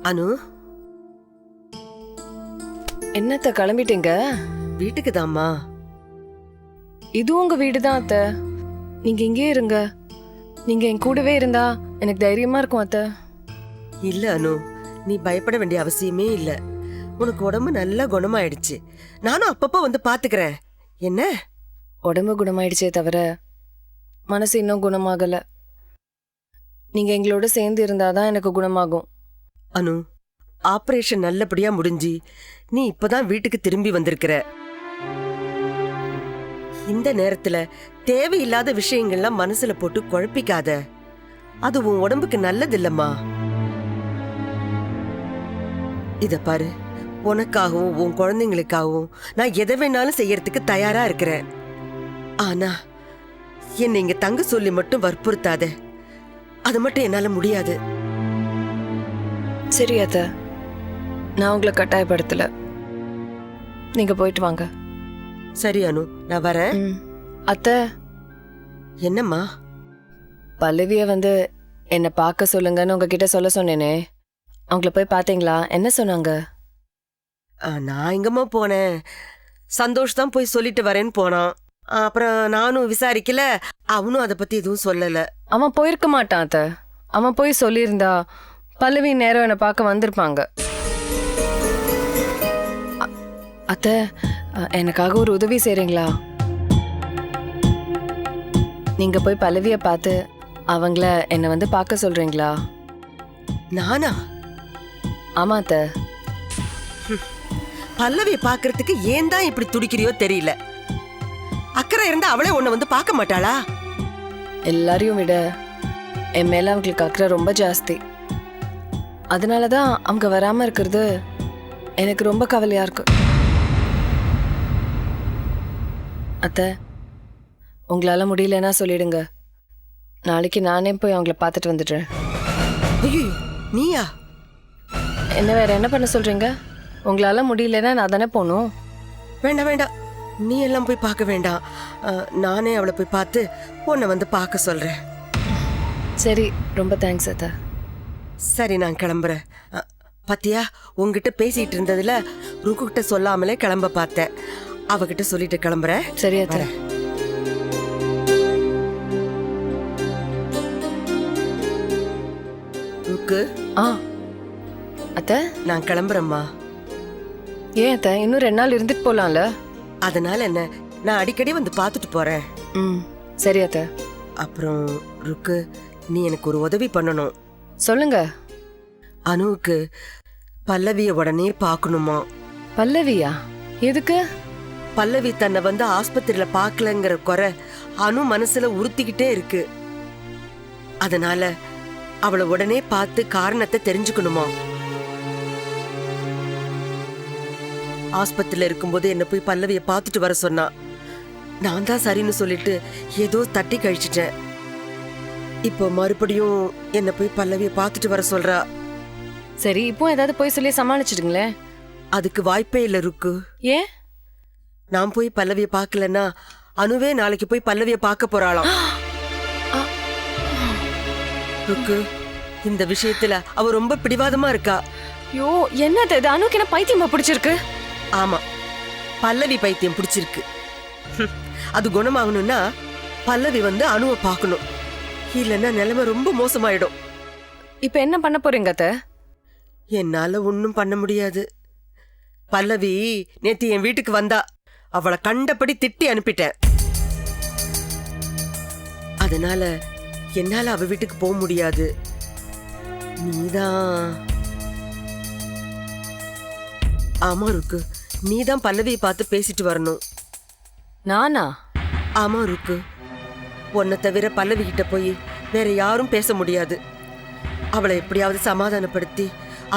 அனு, என்னத்த கிளம்பிட்டீங்க? வீட்டுக்கு தாம்மா. இது உங்க வீடு தான் அத்த. நீங்க இங்கே இருங்க. நீங்க என் கூடவே இருந்தா எனக்கு தைரியமா இருக்கும் அத்த. இல்ல அனு, நீ பயப்பட வேண்டிய அவசியமே இல்ல. உனக்கு உடம்பு நல்லா குணமாயிடுச்சு. நானும் அப்பப்போ வந்து பாத்துக்கிறேன். என்ன? உடம்பு குணமாயிடுச்சே தவிர மனசு இன்னும் குணமாகல. நீங்க எங்களோட சேர்ந்து இருந்தாதான் எனக்கு குணமாகும். அனு, ஆபரேஷன் நல்லபடியா முடிஞ்சு நீ இப்பதான் வீட்டுக்கு திரும்பி வந்திருக்கிற. இந்த நேரத்துல தேவையில்லாத விஷயங்கள்லாம் மனசுல போட்டு குழப்பிக்காத. அது உன் உடம்புக்கு நல்லது இல்லம்மா. இத பாரு, உனக்காகவும் உன் குழந்தைங்களுக்காகவும் நான் எதை வேணாலும் செய்யறதுக்கு தயாரா இருக்கிறேன். ஆனா என்னை இங்க தங்க சொல்லி மட்டும் வற்புறுத்தாத. அது மட்டும் என்னால முடியாது. சரி அத்த, நான் உங்களை கட்டாயப்படுத்தல. நீங்க போயிட்டு வாங்க. சரி அனு, நான் வரேன். அத்த, என்னம்மா? பல்லவிய வந்து என்னை பார்க்க சொல்லுங்கன்னு உங்ககிட்ட சொல்ல சொன்னேனே, அவங்கள போய் பார்த்தீங்களா? என்ன சொன்னாங்க? நான் எங்கம்மா போனேன்? சந்தோஷ் தான் போய் சொல்லிட்டு வரேன்னு போனான். அப்புறம் நானும் விசாரிக்கல, அவனும் அதை பத்தி எதுவும் சொல்லல. அவன் போயிருக்க மாட்டான் அத்த. அவன் போய் சொல்லியிருந்தா பல்லவி நேரம் என்னை பார்க்க வந்திருப்பாங்க. அத்த, எனக்காக ஒரு உதவி செய்றீங்களா? நீங்க போய் பல்லவிய பார்த்து அவங்கள என்னை வந்து பார்க்க சொல்றீங்களா? நானா? ஆமா அத்த. பல்லவியை பாக்குறதுக்கு ஏன் தான் இப்படி துடிக்கிறியோ தெரியல. அக்கறை இருந்தா அவளே உன்னை வந்து பார்க்க மாட்டாளா? எல்லாரையும் விட என் மேல அவங்களுக்கு அக்கறை ரொம்ப ஜாஸ்தி. அதனாலதான் அவங்க வராம இருக்கிறது எனக்கு ரொம்ப கவலையா இருக்கு. அத்த, உங்களால முடியலன்னா சொல்லிடுங்க. நாளைக்கு நானே போய் அவங்கள பார்த்துட்டு வந்துடுறேன். ஐயோ, நீயா? என்ன வேற என்ன பண்ண சொல்றீங்க? உங்களால முடியலன்னா நான் தானே போகணும். வேண்டாம் வேண்டாம், நீ எல்லாம் போய் பார்க்க வேண்டாம். நானே அவளை போய் பார்த்து உன்னை வந்து பார்க்க சொல்றேன். சரி, ரொம்ப தேங்க்ஸ் அத்த. சரி, நான் கிளம்புறேன். பாத்தியா, உங்ககிட்ட பேசிட்டு இருந்ததுல ருக்கு கிட்ட சொல்லாமலே கிளம்ப பார்த்தேன். அவகிட்ட சொல்லிட்டு கிளம்புறேன். சரி அத்த. ருக்கு, அத்த, நான் கிளம்புறேம்மா. ஏன் அத்த, இன்னும் 2 நாள் இருந்துட்டு போலாம்ல? அதனால என்ன, நான் அடிக்கடி வந்து பார்த்துட்டு போறேன். சரி அத்த. அப்புறம் ருக்கு, நீ எனக்கு ஒரு உதவி பண்ணணும். சொல்லுங்க. அனுவுக்கு பல்லவிய உடனே பார்க்கணுமா? பல்லவியா? எதுக்கு? பல்லவி தன்னை வந்து ஆஸ்பத்திரியில பார்க்கலங்கிற குறை அனு மனசுல உறுத்திக்கிட்டே இருக்கு. அதனால அவளை உடனே பார்த்து காரணத்தை தெரிஞ்சுக்கணுமா? ஆஸ்பத்திரியில இருக்கும்போது என்ன போய் பல்லவிய பார்த்துட்டு வர சொன்னா. நான் தான் சரின்னு சொல்லிட்டு ஏதோ தட்டி கழிச்சிட்டேன். இப்போ மறுபடியும் என்ன போய் பல்லவிய பார்த்துட்டு வர சொல்றா. சரி, இப்போ ஏதாவது போய் சொல்லி சமாளிச்சிடுங்களேன். அதுக்கு வாய்ப்பே இல்ல ருக்கு. ஏன்? நான் போய் பல்லவிய பார்க்கலன்னா அனுவே நாளைக்கு போய் பல்லவிய பார்க்க போறாளாம். ருக்கு, இந்த விஷயத்துல அவ ரொம்ப பிடிவாதமா இருக்கா. யோ, என்னது இது? அனுக்கு என்ன பைத்தியமா பிடிச்சிருக்கு? ஆமா, பல்லவி பைத்தியம் பிடிச்சிருக்கு. அது குணமாகணும்னா பல்லவி வந்து அனுவை பார்க்கணும். இல்லைன்னா நிலைமை ரொம்ப மோசமாயிடும். இப்ப என்ன பண்ண போறீங்க அத்த? என்னால ஒன்னும் பண்ண முடியாது. பல்லவி நேத்து என் வீட்டுக்கு வந்தா. அவளை கண்டபடி திட்டி அனுப்பிட்டேன். அதனால என்னால அவ வீட்டுக்கு போக முடியாது. நீதான். ஆமா ருக்கு, நீதான் பல்லவியை பார்த்து பேசிட்டு வரணும். நானா? ஆமா ருக்கு, உன்னை தவிர பல்லவி கிட்ட போய் வேற யாரும் பேச முடியாது. அவளை எப்படியாவது சமாதானப்படுத்தி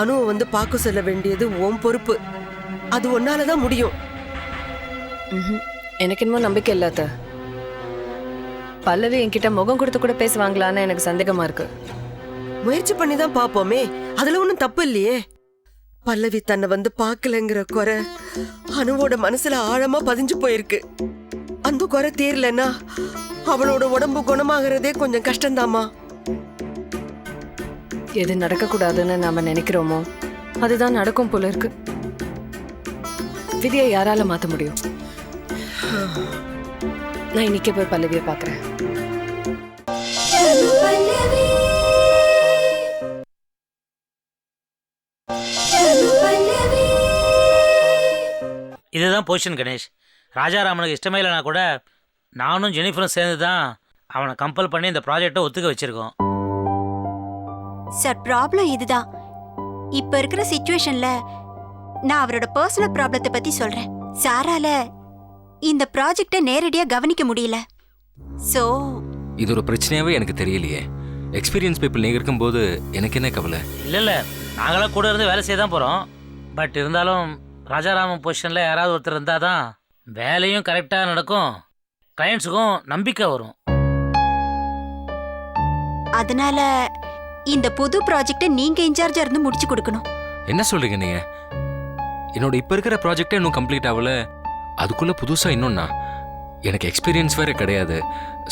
அனுவை வந்து பார்க்க சொல்ல வேண்டியது உன் பொறுப்பு. அது உன்னாலதான் முடியும். எனக்கு இன்னும் நம்பிக்கை இல்ல அத்த. பல்லவி என்கிட்ட முகம் கொடுத்து கூட பேசுவாங்களான்னு எனக்கு சந்தேகமா இருக்கு. முயற்சி பண்ணி தான் பாப்போமே, அதுல ஒண்ணும் தப்பு இல்லையே. பல்லவி தன்னை வந்து பார்க்கலங்கிற குறை அனுவோட மனசுல ஆழமா பதிஞ்சு போயிருக்கு. அந்த குறை தீரலன்னா அவளோட உடம்பு குணமாகறதே கொஞ்சம் கஷ்டம்தாமா. எது நடக்கக்கூடாதுன்னு நாம நினைக்கிறோமோ அதுதான் நடக்கும் போல இருக்கு. விதியை யாரால மாத்த முடியும்? நான் இன்னைக்கே போய் பல்லவியை பார்க்கறேன். இதுதான் பொசிஷன் கணேஷ். ராஜாராமனுக்கு இஷ்டமே இல்லைனா கூட நானும் ஜெனிஃபரும் சேர்ந்து தான் அவனை கம்பல் பண்ணி இந்த ப்ராஜெக்டை ஒத்துக்க வச்சிருக்கோம். சார், ப்ராப்ளம் இதுதான். இப்ப இருக்கிற சிச்சுவேஷன்ல நான் அவரோட பர்சனல் ப்ராப்ளத்தை பத்தி சொல்றேன். சாரால இந்த ப்ராஜெக்டை நேரடியா கவனிக்க முடியல. சோ இது ஒரு பிரச்சனையாவே எனக்கு தெரியலையே. எக்ஸ்பீரியன்ஸ் பீப்புள் நீங்க இருக்கும்போது எனக்கு என்ன கவலை? இல்லை நாங்களாம் கூட இருந்து வேலை செய்ய தான் போகிறோம். பட் இருந்தாலும் ராஜாராமன் பொசிஷனில் யாராவது ஒருத்தர் இருந்தால் தான் வேலையும் கரெக்டாக நடக்கும், கிளையண்ட்ஸுக்கும் நம்பிக்கை வரும். அதனால இந்த புது ப்ராஜெக்டை நீங்க இன்சார்ஜா இருந்து முடிச்சு கொடுக்கணும். என்ன சொல்றீங்க நீங்க? என்னோட இப்ப இருக்கிற ப்ராஜெக்டே இன்னும் கம்ப்ளீட் ஆகல, அதுக்குள்ள புதுசா இன்னொன்னா? எனக்கு எக்ஸ்பீரியன்ஸ் வேற கிடையாது.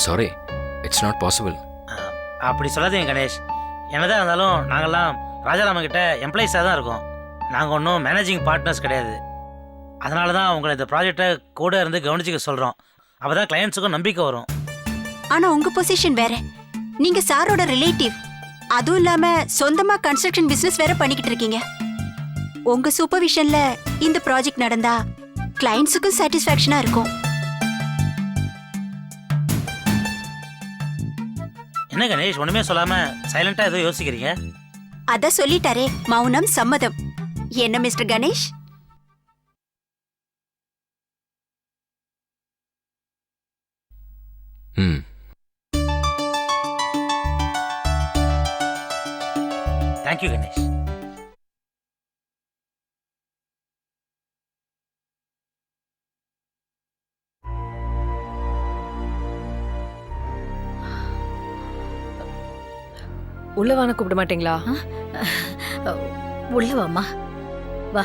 Sorry, it's not possible. அப்படி சொல்லாதீங்க கணேஷ். என்னதான் இருந்தாலும் நாங்கள்லாம் ராஜாராமன் கிட்ட எம்ப்ளாயிஸாக தான் இருக்கோம். நாங்கள் ஒன்றும் மேனேஜிங் பார்ட்னர்ஸ் கிடையாது. அதனால தான் உங்களை இந்த ப்ராஜெக்டை கூட இருந்து கவனிச்சிக்க சொல்கிறோம். அப்போ தான் கிளையண்ட்ஸுக்கும் நம்பிக்கை வரும். ஆனா உங்க பொசிஷன் வேற. நீங்க சாரோட ரிலேட்டிவ். அதுவும் இல்லாம சொந்தமா கன்ஸ்ட்ரக்ஷன் பிசினஸ் வேற பண்ணிக்கிட்டு இருக்கீங்க. உங்க சூப்பர்விஷன்ல இந்த ப்ராஜெக்ட் நடந்தா கிளையண்ட்ஸுக்கும் சாட்டிஸ்ஃபேக்ஷனா இருக்கும். என்ன கணேஷ், ஒன்றுமே சொல்லாமல் சைலண்டாக ஏதோ யோசிக்கிறீங்க? அத சொல்லிட்டாரே, மௌனம் சம்மதம். என்ன மிஸ்டர் கணேஷ்? ம். தேங்க்யூ கணேஷ். உள்ள வான கூப்பிட மாட்டீங்களா? உள்ள வாம்மா, வா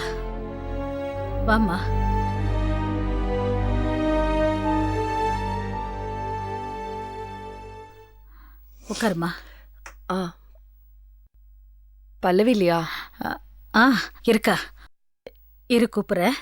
வாம்மா. உட்காருமா. ஆ, பல்லவி இல்லையா? ஆ இருக்கா, இரு கூப்பிட்றேன்.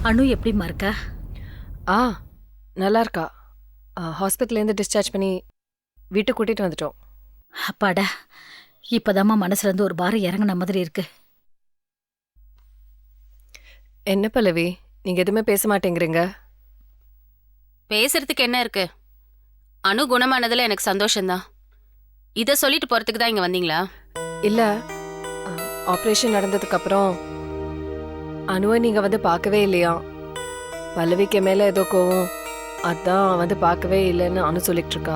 அனு எப்படிம்மா இருக்கா? ஆ, நல்லா இருக்கா. ஹாஸ்பிட்டல்லேருந்து டிஸ்சார்ஜ் பண்ணி வீட்டுக்கு கூட்டிகிட்டு வந்துட்டோம். அப்பாடா, இப்போதாம்மா மனசுல இருந்து ஒரு பாரம் இறங்கின மாதிரி இருக்கு. என்ன பல்லவி, நீங்கள் எதுவுமே பேச மாட்டேங்கிறீங்க? பேசுறதுக்கு என்ன இருக்கு? அணு குணமானதுல எனக்கு சந்தோஷம்தான். இதை சொல்லிட்டு போறதுக்கு தான் இங்க வந்தீங்களா? இல்லை, ஆப்ரேஷன் நடந்ததுக்கப்புறம் அனுவை நீங்கள் வந்து பார்க்கவே இல்லையா? பல்லவிக்கு மேலே ஏதோ கோவம், அதான் வந்து பார்க்கவே இல்லைன்னு அனு சொல்லிட்டு இருக்கா.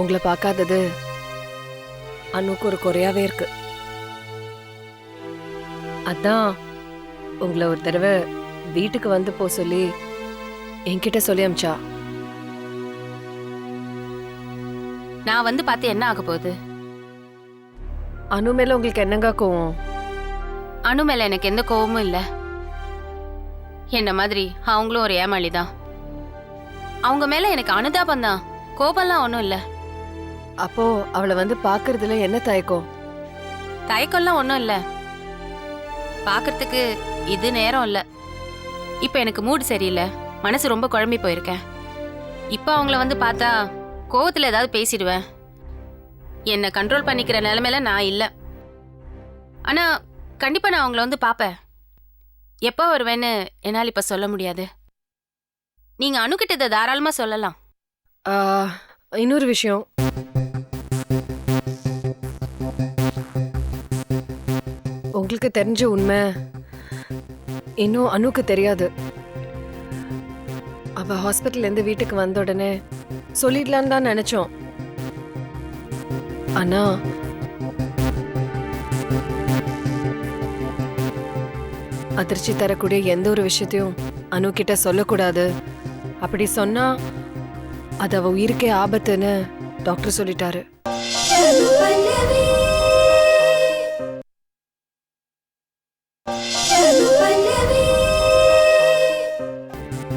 உங்களை பார்க்காதது அனுக்கு ஒரு குறையாவே இருக்கு. அதான் உங்களை ஒரு தடவை வீட்டுக்கு வந்து போ சொல்லி என்கிட்ட சொல்லி அமிச்சா. நான் வந்து பார்த்து என்ன ஆக போகுது? அனு மேல உங்களுக்கு என்னங்க கோவம்? அணு மேல எனக்கு எந்த கோவமும் இல்ல. என்ன மாதிரி அவங்களும் ஒரு ஏமாளி தான். அவங்க மேல எனக்கு அனுதாபம் தான், கோபம்லாம் ஒன்றும் இல்லை. அப்போ அவளை வந்து பார்க்கறதுல என்ன தயக்கம்? தயக்கம்லாம் ஒன்றும் இல்லை. பார்க்கறதுக்கு இது நேரம் இல்லை. இப்போ எனக்கு மூடு சரியில்லை, மனசு ரொம்ப குழம்பி போயிருக்கேன். இப்போ அவங்கள வந்து பார்த்தா கோவத்தில் ஏதாவது பேசிடுவேன். என்னை கண்ட்ரோல் பண்ணிக்கிற நிலைமையில நான் இல்லை. ஆனால் கண்டிப்பாக நான் அவங்கள வந்து பார்ப்பேன். எப்போ வருவேன்னு என்னால் இப்போ சொல்ல முடியாது. நீங்கள் அணுகிட்ட இதை தாராளமாக சொல்லலாம். இன்னொரு விஷயம், உங்களுக்கு தெரிஞ்ச உண்மை இன்னும் அனுக்கு தெரியாது. அவ ஹாஸ்பிட்டல்லேருந்து வீட்டுக்கு வந்த உடனே சொல்லிடலான்னு தான் நினைச்சோம். ஆனா அதிர்ச்சி தரக்கூடிய எந்த ஒரு விஷயத்தையும் அனு கிட்ட சொல்லக்கூடாது. அப்படி சொன்னா அது அவ உயிருக்கே ஆபத்துன்னு டாக்டர் சொல்லிட்டாரு.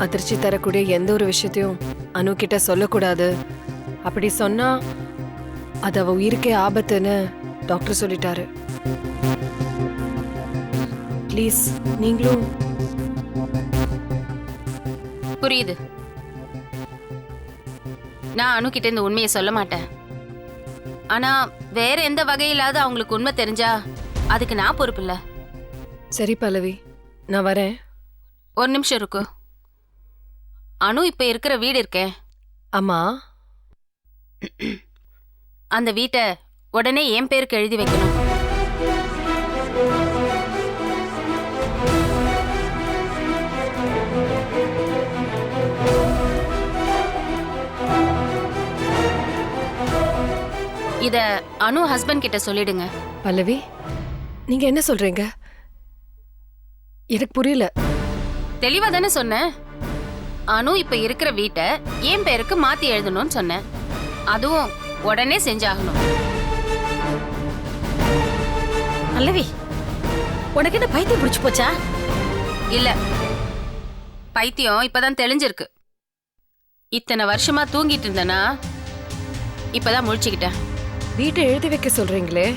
அதிர்ச்சி தரக்கூடிய எந்த ஒரு விஷயத்தையும் அனு கிட்ட சொல்லக்கூடாது. அப்படி சொன்னா அது அவ உயிருக்கே ஆபத்துன்னு டாக்டர் சொல்லிட்டாரு. ப்ளீஸ் நீங்களும். புரியுது. நான் அனு கிட்ட இந்த உண்மையை சொல்ல மாட்டேன். ஆனா வேற எந்த வகையிலாவது அவங்களுக்கு உண்மை தெரிஞ்சா அதுக்கு நான் பொறுப்பு இல்ல. சரி பல்லவி, நான் வரேன். ஒரு நிமிஷம் இருக்கு. அனு இப்ப இருக்கிற வீடு இருக்கே, அம்மா, அந்த வீட்டை உடனே என் பேருக்கு எழுதி வைக்கணும். இத அனு ஹஸ்பண்ட் கிட்ட சொல்லிடுங்க. பல்லவி, நீங்க என்ன சொல்றீங்க? எனக்கு புரியல. தெளிவா தானே சொன்னேன். அனு இப்ப இருக்கிற வீட்டை என் பேருக்கு மாத்தி எழுதணும்னு சொன்னேன். அதுவும் உடனே செஞ்சாகணும். பல்லவி, உனக்கு என்ன பைத்தியம் பிடிச்சு போச்சா? இல்ல, பைத்தியம் இப்பதான் தெளிஞ்சிருக்கு. இத்தனை வருஷமா தூங்கிட்டு இருந்தனா இப்பதான் முழிச்சுக்கிட்டேன். வீட்டை எழுதி வைக்க சொல்றீங்களே,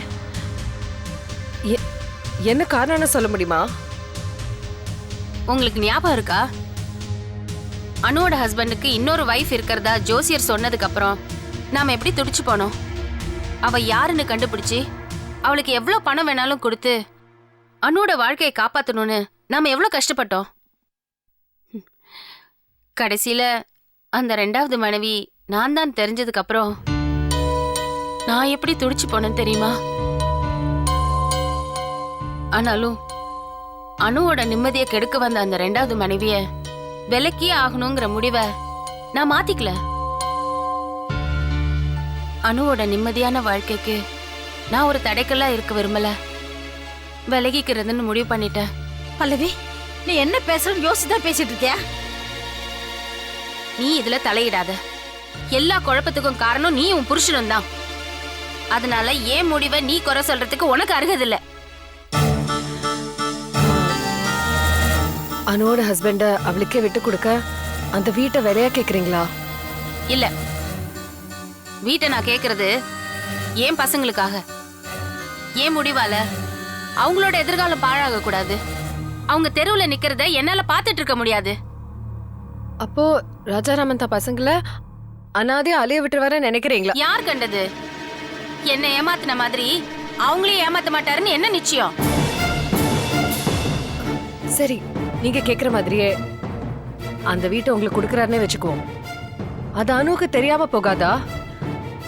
என்ன காரணம்னு சொல்ல முடியுமா? உங்களுக்கு ஞாபகம் இருக்கா? அனுவோட ஹஸ்பண்டுக்கு இன்னொரு வைஃப் இருக்கிறதா ஜோசியர் சொன்னதுக்கு அப்புறம் நாம எப்படி துடிச்சு போனோம்? அவ யாருன்னு கண்டுபிடிச்சு அவளுக்கு எவ்வளவு பணம் வேணாலும் கொடுத்து அனுவோட வாழ்க்கையை காப்பாத்தணும்னு நாம எவ்வளவு கஷ்டப்பட்டோம். கடைசியில அந்த 2வது மனைவி நான் தான் தெரிஞ்சதுக்கு அப்புறம் நான் எப்படி துடிச்சு போனேன்னு தெரியுமா? ஆனாலும் அனுவோட நிம்மதியை கெடுக்க வந்த அந்த 2வது மனைவிய விலக்கியே ஆகணுங்கிற முடிவை நான் மாத்திக்கல. அனுவோட நிம்மதியான வாழ்க்கைக்கு நான் ஒரு தடைக்கல்லா இருக்க விரும்பல. விலகிக்கிறதுன்னு முடிவு பண்ணிட்டேன். பல்லவி, நீ என்ன பேசுறன்னு யோசிச்சுதான் பேசிட்டு இருக்கியா? நீ இதுல தலையிடாத. எல்லா குழப்பத்துக்கும் காரணம் நீ உன் புருஷனும் தான். அதனால ஏன் முடிவை நீ குறை சொல்றதுக்கு உனக்கு அருகதில்ல. அனுவோட ஹஸ்பண்ட அவளுக்கே விட்டு கொடுக்க அந்த வீட்டை விலையா கேக்குறீங்களா? இல்ல, வீட்டை நான் கேக்குறது ஏன் பசங்களுக்காக. ஏன் முடிவால அவங்களோட எதிர்காலம் பாழாக கூடாது. அவங்க தெருவுல நிக்கிறத என்னால பாத்துட்டு இருக்க முடியாது. அப்போ ராஜாராமன் தான் பசங்களை அனாதே அலைய விட்டு வர நினைக்கிறீங்களா? யார் கண்டது? என்ன ஏமாத்தின மாதிரி அவங்களையும் ஏமாத்த மாட்டாருன்னு என்ன நிச்சயம்? சரி, நீங்க கேக்குற மாதிரியே அந்த வீட்டை உங்களுக்கு கொடுக்கறாருன்னே வச்சுக்குவோம். அது அனுவுக்கு தெரியாம போகாதா?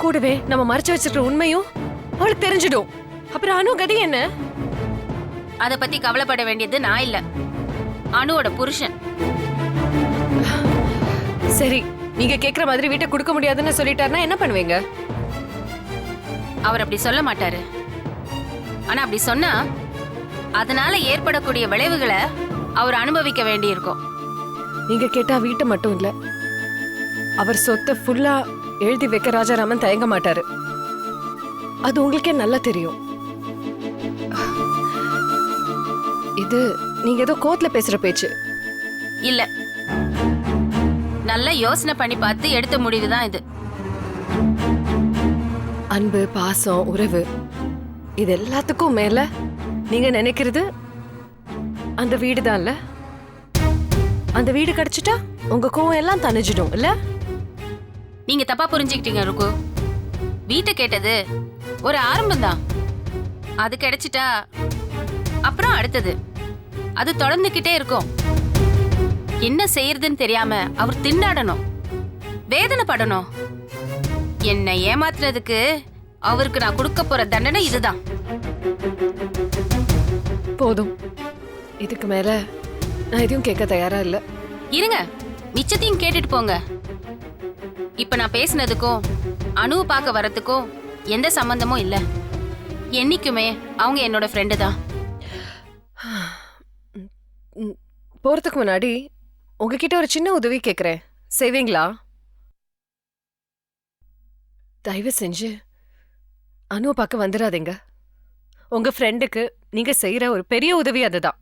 கூடவே நம்ம மறைச்சு வச்சிருக்கிற உண்மையும் அவளுக்கு தெரிஞ்சிடும். அப்புறம் அனு கதி என்ன? அத பத்தி கவலைப்பட வேண்டியது நான் இல்ல, அனுவோட புருஷன். சரி, நீங்க கேக்குற மாதிரி வீட்டை கொடுக்க முடியாதுன்னு சொல்லிட்டாருன்னா என்ன பண்ணுவீங்க? அவர் அப்படி சொல்ல மாட்டாரு. ஆனா அப்படி சொன்னா அதனால ஏற்படக்கூடிய விளைவுகளை அவர் அனுபவிக்க வேண்டியிருக்கும். நீங்க கேட்டா வீட்டை மட்டும் இல்ல, அவர் சொத்தை ஃபுல்லா எழுதி வைக்க ராஜாராமன் தயங்க மாட்டாரு. அது உங்களுக்கே நல்லா தெரியும். இது நீங்க ஏதோ கோர்ட்ல பேசுற பேச்சு இல்ல. நல்லா யோசனை பண்ணி பார்த்து எடுத்த முடிவுதான் இது. அன்பு, பாசம், உறவு, இது எல்லாத்துக்கும் மேல நீங்க நினைக்கிறது அந்த வீடுதான்ல. அந்த வீடு கிடைச்சிட்டா உங்க கோவம் எல்லாம் தணிஞ்சிடும் இல்ல? நீங்க தப்பா புரிஞ்சுக்கிட்டீங்க ருக்கு. வீட்டை கேட்டது ஒரு ஆரம்பம் தான். அது கிடைச்சிட்டா அப்புறம் அடுத்தது அது தொடர்ந்துகிட்டே இருக்கும். என்ன செய்யறதுன்னு தெரியாம அவர் திண்டாடணும், வேதனைப்படணும். என்னை ஏமாத்துறதுக்கு அவருக்கு நான் கொடுக்க போற தண்டனை இதுதான். போதும், இதுக்கு மேல நான் எதையும் கேட்க தயாரா இல்ல. இருங்க, மிச்சத்தையும் கேட்டுட்டு போங்க. இப்ப நான் பேசினதுக்கும் அணுவை பார்க்க வரதுக்கும் எந்த சம்பந்தமும் இல்ல. என்னைக்குமே அவங்க என்னோட ஃப்ரெண்டு தான். போறதுக்கு முன்னாடி உங்ககிட்ட ஒரு சின்ன உதவி கேக்குறேன், செய்வீங்களா? தயவு செஞ்சு அனுவை பார்க்க வந்துடாதீங்க. உங்க ஃப்ரெண்டுக்கு நீங்க செய்யற ஒரு பெரிய உதவி அதுதான்.